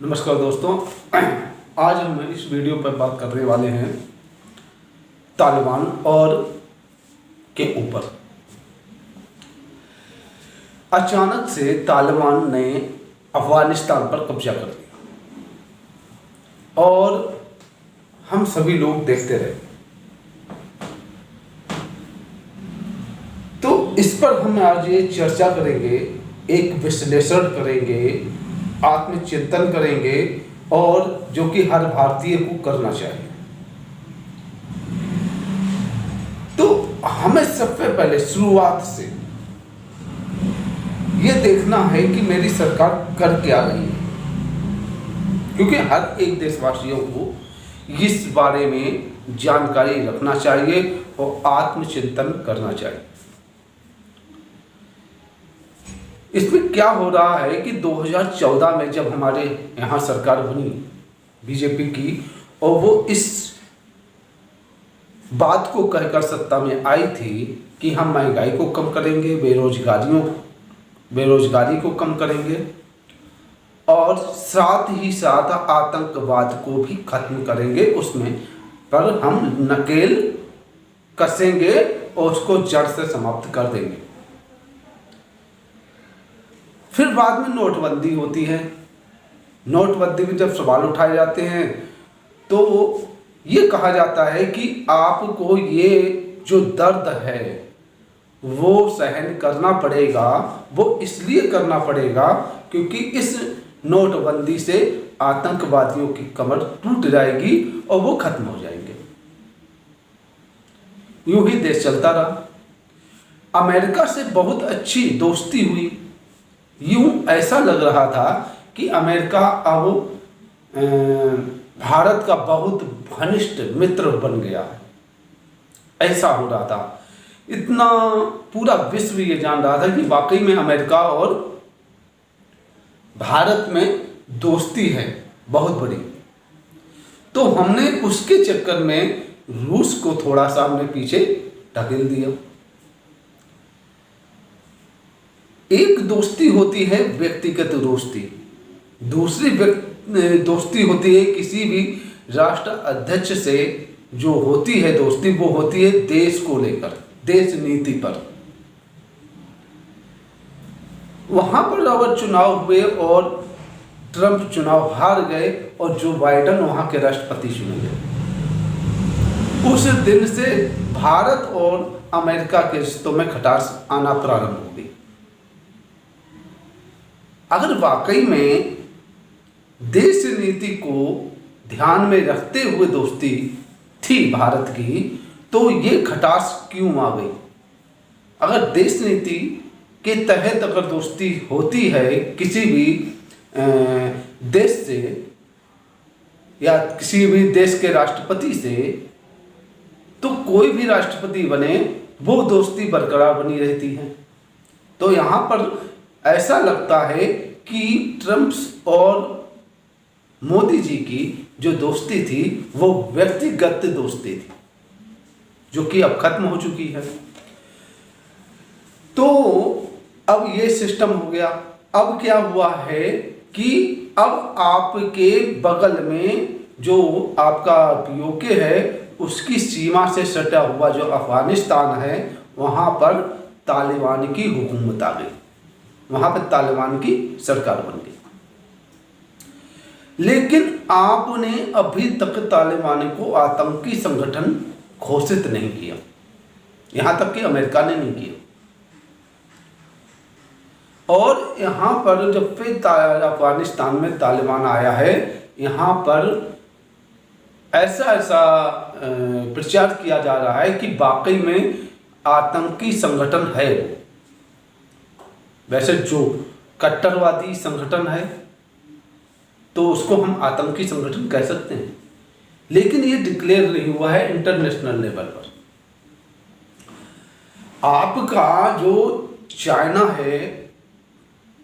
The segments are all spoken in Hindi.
नमस्कार दोस्तों, आज हम इस वीडियो पर बात करने वाले हैं तालिबान और के ऊपर। अचानक से तालिबान ने अफगानिस्तान पर कब्जा कर लिया और हम सभी लोग देखते रहे। तो इस पर हम आज ये चर्चा करेंगे, एक विश्लेषण करेंगे, आत्मचिंतन करेंगे और जो कि हर भारतीय को करना चाहिए। तो हमें सबसे पहले शुरुआत से ये देखना है कि मेरी सरकार कर क्या रही है, क्योंकि हर एक देशवासियों को इस बारे में जानकारी रखना चाहिए और आत्मचिंतन करना चाहिए। इसमें क्या हो रहा है कि 2014 में जब हमारे यहाँ सरकार बनी बीजेपी की, और वो इस बात को कहकर सत्ता में आई थी कि हम महंगाई को कम करेंगे, बेरोजगारी को कम करेंगे और साथ ही साथ आतंकवाद को भी खत्म करेंगे। उसमें पर हम नकेल कसेंगे और उसको जड़ से समाप्त कर देंगे। फिर बाद में नोटबंदी होती है। नोटबंदी में जब सवाल उठाए जाते हैं तो ये कहा जाता है कि आपको ये जो दर्द है वो सहन करना पड़ेगा। वो इसलिए करना पड़ेगा क्योंकि इस नोटबंदी से आतंकवादियों की कमर टूट जाएगी और वो खत्म हो जाएंगे। यूं ही देश चलता रहा। अमेरिका से बहुत अच्छी दोस्ती हुई। यूं ऐसा लग रहा था कि अमेरिका अब भारत का बहुत घनिष्ठ मित्र बन गया है, ऐसा हो रहा था। इतना पूरा विश्व ये जान रहा था कि वाकई में अमेरिका और भारत में दोस्ती है बहुत बड़ी। तो हमने उसके चक्कर में रूस को थोड़ा सा हमने पीछे ढकेल दिया। एक दोस्ती होती है व्यक्तिगत दोस्ती, दूसरी दोस्ती होती है किसी भी राष्ट्र अध्यक्ष से जो होती है दोस्ती, वो होती है देश को लेकर, देश नीति पर। वहां पर अगर चुनाव हुए और ट्रंप चुनाव हार गए और जो बाइडेन वहां के राष्ट्रपति चुने गए, उस दिन से भारत और अमेरिका के रिश्तों में खटास आना प्रारंभ हो गई। अगर वाकई में देश नीति को ध्यान में रखते हुए दोस्ती थी भारत की, तो ये खटास क्यों आ गई? अगर देश नीति के तहत अगर दोस्ती होती है किसी भी देश से या किसी भी देश के राष्ट्रपति से, तो कोई भी राष्ट्रपति बने वो दोस्ती बरकरार बनी रहती है। तो यहाँ पर ऐसा लगता है कि ट्रंप और मोदी जी की जो दोस्ती थी वो व्यक्तिगत दोस्ती थी, जो कि अब खत्म हो चुकी है। तो अब ये सिस्टम हो गया। अब क्या हुआ है कि अब आपके बगल में जो आपका पीओके है उसकी सीमा से सटा हुआ जो अफगानिस्तान है, वहाँ पर तालिबान की हुकूमत आ गई, वहाँ पर तालिबान की सरकार बन गई। लेकिन आपने अभी तक तालिबान को आतंकी संगठन घोषित नहीं किया, यहाँ तक कि अमेरिका ने नहीं किया। और यहाँ पर जब फिर अफगानिस्तान में तालिबान आया है, यहाँ पर ऐसा प्रचार किया जा रहा है कि वाकई में आतंकी संगठन है वो। वैसे जो कट्टरवादी संगठन है तो उसको हम आतंकी संगठन कह सकते हैं, लेकिन ये डिक्लेयर नहीं हुआ है इंटरनेशनल लेवल पर। आपका जो चाइना है,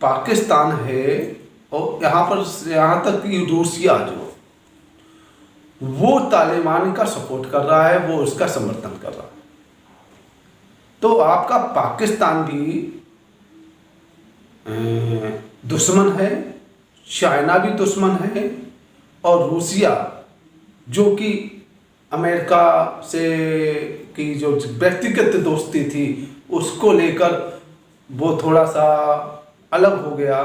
पाकिस्तान है और यहाँ तक कि रूसिया जो वो तालिबान का सपोर्ट कर रहा है, वो उसका समर्थन कर रहा है। तो आपका पाकिस्तान भी दुश्मन है, चाइना भी दुश्मन है और रूसिया, जो कि अमेरिका से की जो व्यक्तिगत दोस्ती थी उसको लेकर वो थोड़ा सा अलग हो गया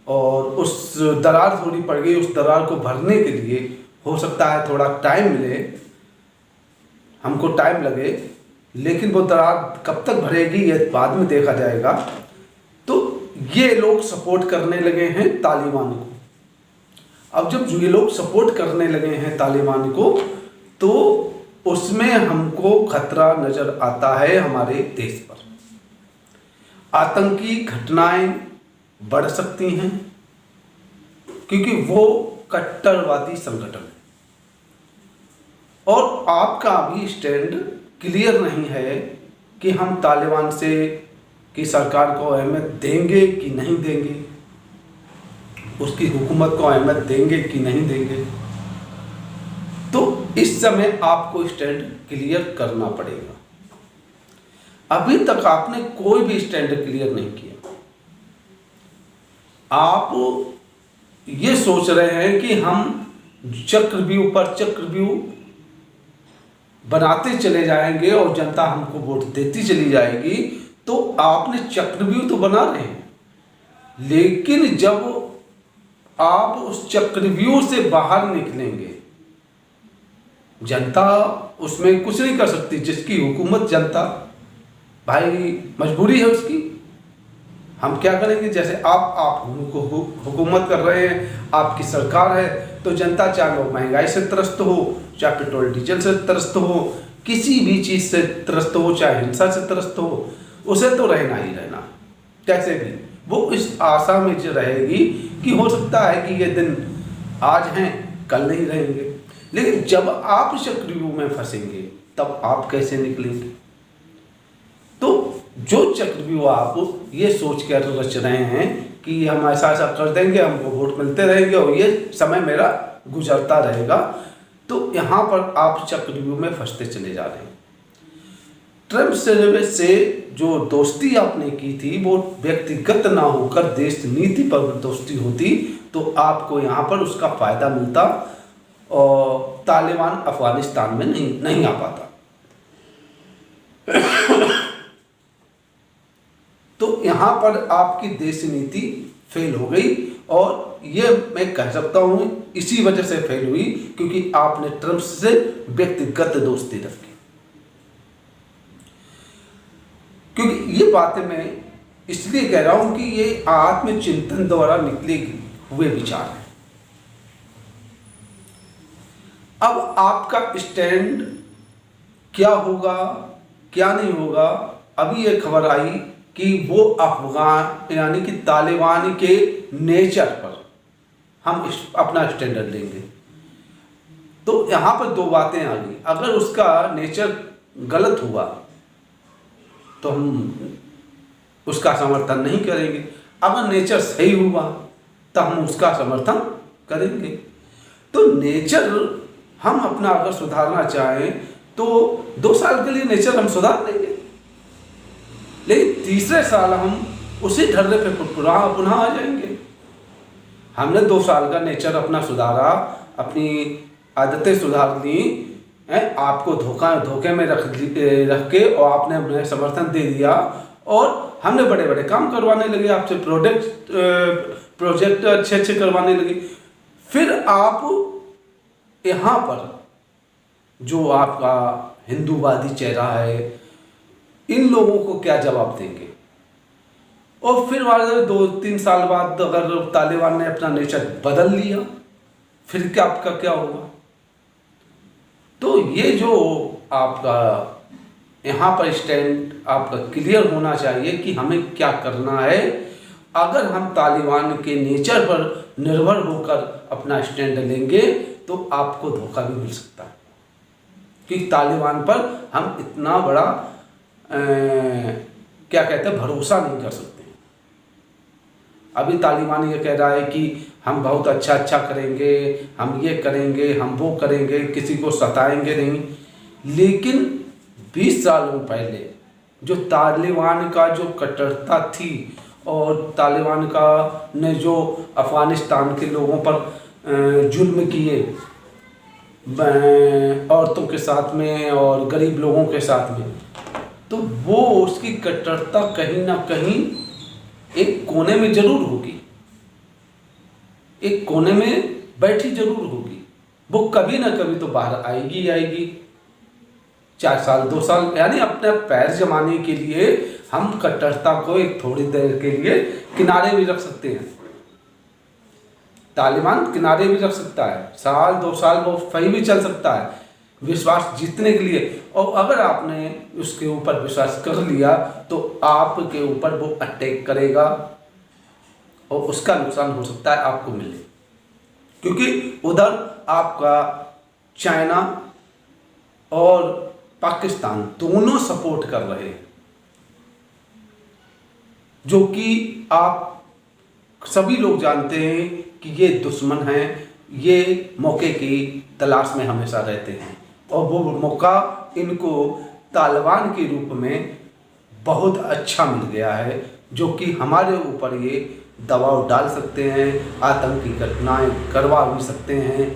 और उस दरार थोड़ी पड़ गई। उस दरार को भरने के लिए हो सकता है थोड़ा टाइम मिले, हमको टाइम लगे, लेकिन वो दरार कब तक भरेगी ये बाद में देखा जाएगा। तो ये लोग सपोर्ट करने लगे हैं तालिबान को। अब जब ये लोग सपोर्ट करने लगे हैं तालिबान को तो उसमें हमको खतरा नजर आता है हमारे देश पर। आतंकी घटनाएं बढ़ सकती हैं क्योंकि वो कट्टरवादी संगठन है और आपका अभी स्टैंड क्लियर नहीं है कि हम तालिबान से की सरकार को अहमियत देंगे कि नहीं देंगे, उसकी हुकूमत को अहमियत देंगे कि नहीं देंगे। तो इस समय आपको स्टैंड क्लियर करना पड़ेगा। अभी तक आपने कोई भी स्टैंड क्लियर नहीं किया। आप ये सोच रहे हैं कि हम चक्रव्यूह पर चक्रव्यूह बनाते चले जाएंगे और जनता हमको वोट देती चली जाएगी। तो आपने चक्रव्यूह तो बना रहे हैं, लेकिन जब आप उस चक्रव्यूह से बाहर निकलेंगे, जनता उसमें कुछ नहीं कर सकती। जिसकी हुकूमत जनता, भाई मजबूरी है उसकी, हम क्या करेंगे। जैसे आप हुकूमत कर रहे हैं, आपकी सरकार है, तो जनता चाहे वो महंगाई से त्रस्त हो, चाहे पेट्रोल डीजल से त्रस्त हो, किसी भी चीज़ से त्रस्त हो, चाहे हिंसा से त्रस्त हो, उसे तो रहना ही रहना। कैसे भी वो इस आशा में रहेगी कि हो सकता है कि ये दिन आज हैं कल नहीं रहेंगे। लेकिन जब आप चक्रव्यूह में फंसेंगे तब आप कैसे निकलेंगे। तो जो चक्रव्यूह आप ये सोच कर रच रहे हैं कि हम ऐसा ऐसा कर देंगे, हमको वोट मिलते रहेंगे और ये समय मेरा गुजरता रहेगा, तो यहाँ पर आप चक्रव्यूह में फंसते चले जा रहे हैं। ट्रम्प से जो दोस्ती आपने की थी वो व्यक्तिगत ना होकर देश नीति पर दोस्ती होती तो आपको यहाँ पर उसका फायदा मिलता और तालिबान अफगानिस्तान में नहीं आ पाता। तो यहाँ पर आपकी देश नीति फेल हो गई और ये मैं कह सकता हूँ इसी वजह से फेल हुई क्योंकि आपने ट्रम्प से व्यक्तिगत दोस्ती रखी। क्योंकि ये बातें मैं इसलिए कह रहा हूं कि ये आत्मचिंतन द्वारा निकले हुए विचार हैं। अब आपका स्टैंड क्या होगा क्या नहीं होगा, अभी ये खबर आई कि वो अफगान यानी कि तालिबान के नेचर पर हम अपना स्टैंड लेंगे। तो यहाँ पर दो बातें आ गई। अगर उसका नेचर गलत हुआ तो हम उसका समर्थन नहीं करेंगे, अगर नेचर सही हुआ तो हम उसका समर्थन करेंगे। तो नेचर हम अपना अगर सुधारना चाहें तो 2 साल के लिए नेचर हम सुधार लेंगे, लेकिन तीसरे साल हम उसी ढर्रे पे पुनः आ जाएंगे। हमने 2 साल का नेचर अपना सुधारा, अपनी आदतें सुधार ली, आपको धोखे में रख के और आपने अपने समर्थन दे दिया और हमने बड़े बड़े काम करवाने लगे आपसे, प्रोजेक्ट अच्छे अच्छे करवाने लगे। फिर आप यहाँ पर जो आपका हिंदूवादी चेहरा है, इन लोगों को क्या जवाब देंगे। और फिर 2-3 साल बाद अगर तालिबान ने अपना नेचर बदल लिया फिर क्या आपका क्या होगा। तो ये जो आपका यहाँ पर स्टैंड आपका क्लियर होना चाहिए कि हमें क्या करना है। अगर हम तालिबान के नेचर पर निर्भर होकर अपना स्टैंड लेंगे तो आपको धोखा भी मिल सकता है, क्योंकि तालिबान पर हम इतना बड़ा क्या कहते हैं भरोसा नहीं कर सकते। अभी तालिबान ये कह रहा है कि हम बहुत अच्छा करेंगे, हम ये करेंगे, हम वो करेंगे, किसी को सताएंगे नहीं। लेकिन 20 सालों पहले जो तालिबान का जो कट्टरता थी और तालिबान का ने जो अफ़गानिस्तान के लोगों पर जुल्म किए, औरतों के साथ में और गरीब लोगों के साथ में, तो वो उसकी कट्टरता कहीं ना कहीं एक कोने में जरूर होगी, एक कोने में बैठी जरूर होगी। वो कभी ना कभी तो बाहर आएगी ही आएगी। 4 साल 2 साल यानी अपने पैर जमाने के लिए हम कट्टरता को एक थोड़ी देर के लिए किनारे भी रख सकते हैं। तालिबान किनारे भी रख सकता है, 1 साल 2 साल वो सही भी चल सकता है विश्वास जीतने के लिए। और अगर आपने उसके ऊपर विश्वास कर लिया तो आपके ऊपर वो अटैक करेगा और उसका नुकसान हो सकता है आपको मिले, क्योंकि उधर आपका चाइना और पाकिस्तान दोनों सपोर्ट कर रहे हैं, जो कि आप सभी लोग जानते हैं कि ये दुश्मन हैं, ये मौके की तलाश में हमेशा रहते हैं और वो मौका इनको तालिबान के रूप में बहुत अच्छा मिल गया है, जो कि हमारे ऊपर ये दबाव डाल सकते हैं, आतंकी घटनाएं करवा भी सकते हैं।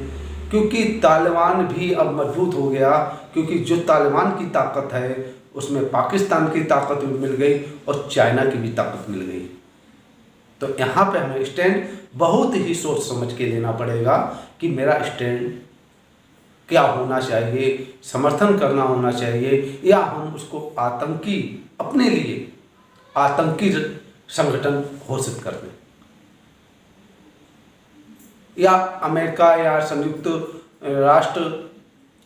क्योंकि तालिबान भी अब मजबूत हो गया, क्योंकि जो तालिबान की ताकत है उसमें पाकिस्तान की ताकत भी मिल गई और चाइना की भी ताकत मिल गई। तो यहाँ पे हमें स्टैंड बहुत ही सोच समझ के लेना पड़ेगा कि मेरा स्टैंड क्या होना चाहिए, समर्थन करना होना चाहिए या हम उसको आतंकी अपने लिए आतंकी संगठन घोषित कर दें, या अमेरिका या संयुक्त राष्ट्र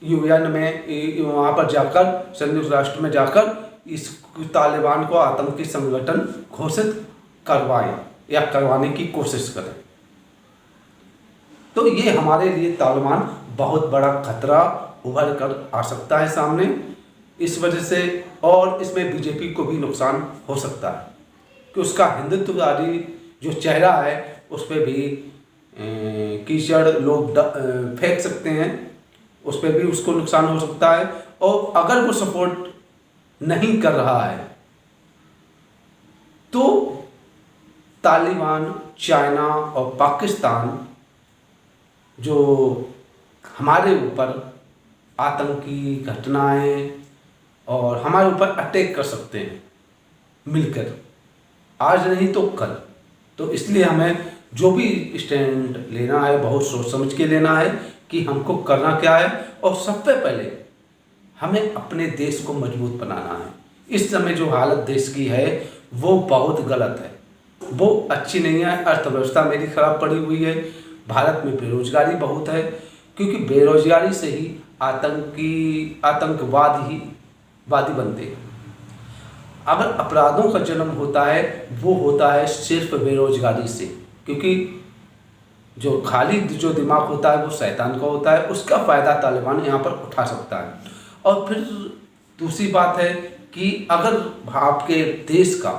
यूएन में वहाँ पर जाकर संयुक्त राष्ट्र में जाकर इस तालिबान को आतंकी संगठन घोषित करवाएं या करवाने की कोशिश करें। तो ये हमारे लिए तालिबान बहुत बड़ा खतरा उभर कर आ सकता है सामने इस वजह से, और इसमें बीजेपी को भी नुकसान हो सकता है कि उसका हिंदुत्ववादी जो चेहरा है उस पर भी कीचड़ लोग फेंक सकते हैं, उस पर भी उसको नुकसान हो सकता है। और अगर वो सपोर्ट नहीं कर रहा है तो तालिबान, चाइना और पाकिस्तान जो हमारे ऊपर आतंकी घटनाएं और हमारे ऊपर अटैक कर सकते हैं मिलकर, आज नहीं तो कल। तो इसलिए हमें जो भी स्टैंड लेना है बहुत सोच समझ के लेना है कि हमको करना क्या है, और सबसे पहले हमें अपने देश को मजबूत बनाना है। इस समय जो हालत देश की है वो बहुत गलत है, वो अच्छी नहीं है। अर्थव्यवस्था मेरी खराब पड़ी हुई है, भारत में बेरोजगारी बहुत है, क्योंकि बेरोजगारी से ही आतंकवादी बनते हैं। अगर अपराधों का जन्म होता है वो होता है सिर्फ बेरोजगारी से, क्योंकि जो खाली जो दिमाग होता है वो शैतान का होता है, उसका फ़ायदा तालिबान यहाँ पर उठा सकता है। और फिर दूसरी बात है कि अगर आपके देश का,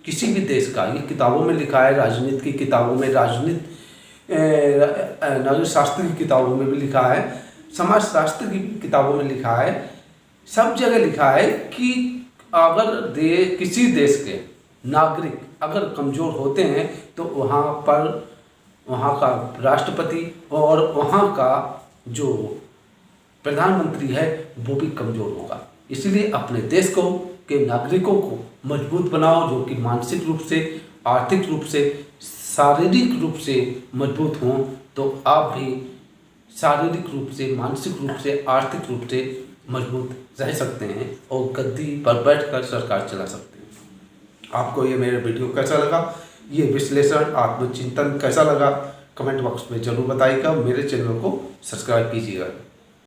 किसी भी देश का, ये किताबों में लिखा है, राजनीति की किताबों में, नागरिक शास्त्र की किताबों में भी लिखा है, समाज शास्त्र की किताबों में लिखा है, सब जगह लिखा है कि अगर किसी देश के नागरिक अगर कमज़ोर होते हैं तो वहाँ का राष्ट्रपति और वहाँ का जो प्रधानमंत्री है वो भी कमज़ोर होगा। इसलिए अपने देश को के नागरिकों को मजबूत बनाओ, जो कि मानसिक रूप से, आर्थिक रूप से, शारीरिक रूप से मजबूत हों, तो आप भी शारीरिक रूप से, मानसिक रूप से, आर्थिक रूप से मजबूत रह सकते हैं और गद्दी पर बैठकर सरकार चला सकते हैं। आपको ये मेरा वीडियो कैसा लगा, ये विश्लेषण, आत्मचिंतन कैसा लगा, कमेंट बॉक्स में ज़रूर बताइएगा। मेरे चैनल को सब्सक्राइब कीजिएगा।